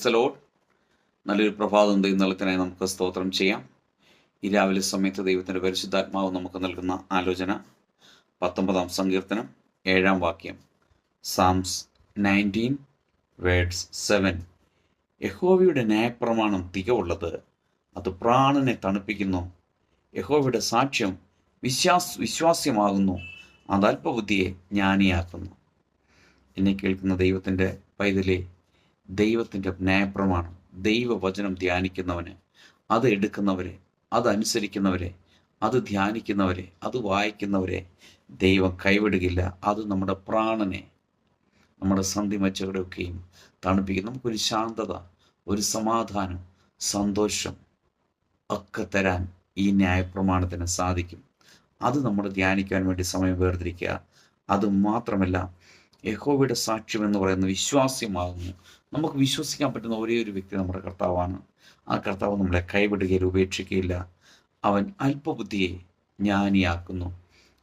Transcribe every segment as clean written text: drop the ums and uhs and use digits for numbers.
Praise the Lord. നല്ലൊരു പ്രഭാതം ദൈവത്തിനായി നമുക്ക് സ്തോത്രം ചെയ്യാം. ഈ രാവിലെ സമയത്ത് ദൈവത്തിൻ്റെ പരിശുദ്ധാത്മാവ് നമുക്ക് നൽകുന്ന ആലോചന 19-ാം സങ്കീർത്തനം 7-ാം വാക്യം. സാംസ് 19 വേർഡ്സ് 7. യഹോവയുടെ ന്യായപ്രമാണം തികവുള്ളത്, അത് പ്രാണനെ തണുപ്പിക്കുന്നു. യഹോവയുടെ സാക്ഷ്യം വിശ്വാസ്യമാകുന്നു, അത് അല്പബുദ്ധിയെ ജ്ഞാനിയാക്കുന്നു. എന്നെ കേൾക്കുന്ന ദൈവത്തിൻ്റെ പൈതലേ, ദൈവത്തിൻ്റെ ന്യായപ്രമാണം, ദൈവവചനം ധ്യാനിക്കുന്നവന്, അത് എടുക്കുന്നവരെ, അതനുസരിക്കുന്നവരെ, അത് ധ്യാനിക്കുന്നവരെ, അത് വായിക്കുന്നവരെ ദൈവം കൈവിടുകയില്ല. അത് നമ്മുടെ പ്രാണനെ, നമ്മുടെ സന്ധിമച്ചകളെയൊക്കെയും തണുപ്പിക്കും. നമുക്കൊരു ശാന്തത, ഒരു സമാധാനം, സന്തോഷം ഒക്കെ തരാൻ ഈ ന്യായപ്രമാണത്തിന് സാധിക്കും. അത് നമ്മൾ ധ്യാനിക്കാൻ വേണ്ടി സമയം വേർതിരിക്കുക. അത് മാത്രമല്ല, യഹോവയുടെ സാക്ഷ്യം എന്ന് പറയുന്നത് വിശ്വാസ്യമാകുന്നു. നമുക്ക് വിശ്വസിക്കാൻ പറ്റുന്ന ഒരേ ഒരു വ്യക്തി നമ്മുടെ കർത്താവാണ്. ആ കർത്താവ് നമ്മളെ കൈവിടുകയില്ല, ഉപേക്ഷിക്കുകയില്ല. അവൻ അല്പബുദ്ധിയെ ജ്ഞാനിയാക്കുന്നു.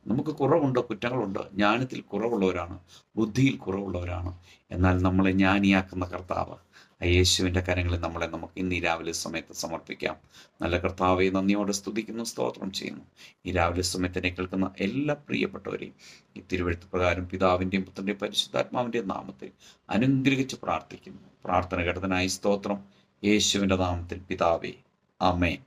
നമുക്ക് കുറവുണ്ട്, കുറ്റങ്ങളുണ്ട്, ജ്ഞാനത്തിൽ കുറവുള്ളവരാണ്, ബുദ്ധിയിൽ കുറവുള്ളവരാണ്. എന്നാൽ നമ്മളെ ജ്ഞാനിയാക്കുന്ന കർത്താവ്, ആ യേശുവിൻ്റെ കരങ്ങളിൽ നമുക്ക് ഇന്ന് ഈ രാവിലെ സമയത്ത് സമർപ്പിക്കാം. നല്ല കർത്താവെ, നന്ദിയോടെ സ്തുതിക്കുന്നു, സ്തോത്രം ചെയ്യുന്നു. ഈ രാവിലെ സമയത്തിനെ കേൾക്കുന്ന എല്ലാ പ്രിയപ്പെട്ടവരെയും ഈ തിരുവെഴുത്ത് പ്രകാരം പിതാവിൻ്റെയും പുത്രൻ്റെയും പരിശുദ്ധാത്മാവിൻ്റെയും നാമത്തിൽ അനുഗ്രഹിച്ച് പ്രാർത്ഥിക്കുന്നു. പ്രാർത്ഥന ഘടനായി സ്തോത്രം, യേശുവിൻ്റെ നാമത്തിൽ പിതാവേ, ആമേൻ.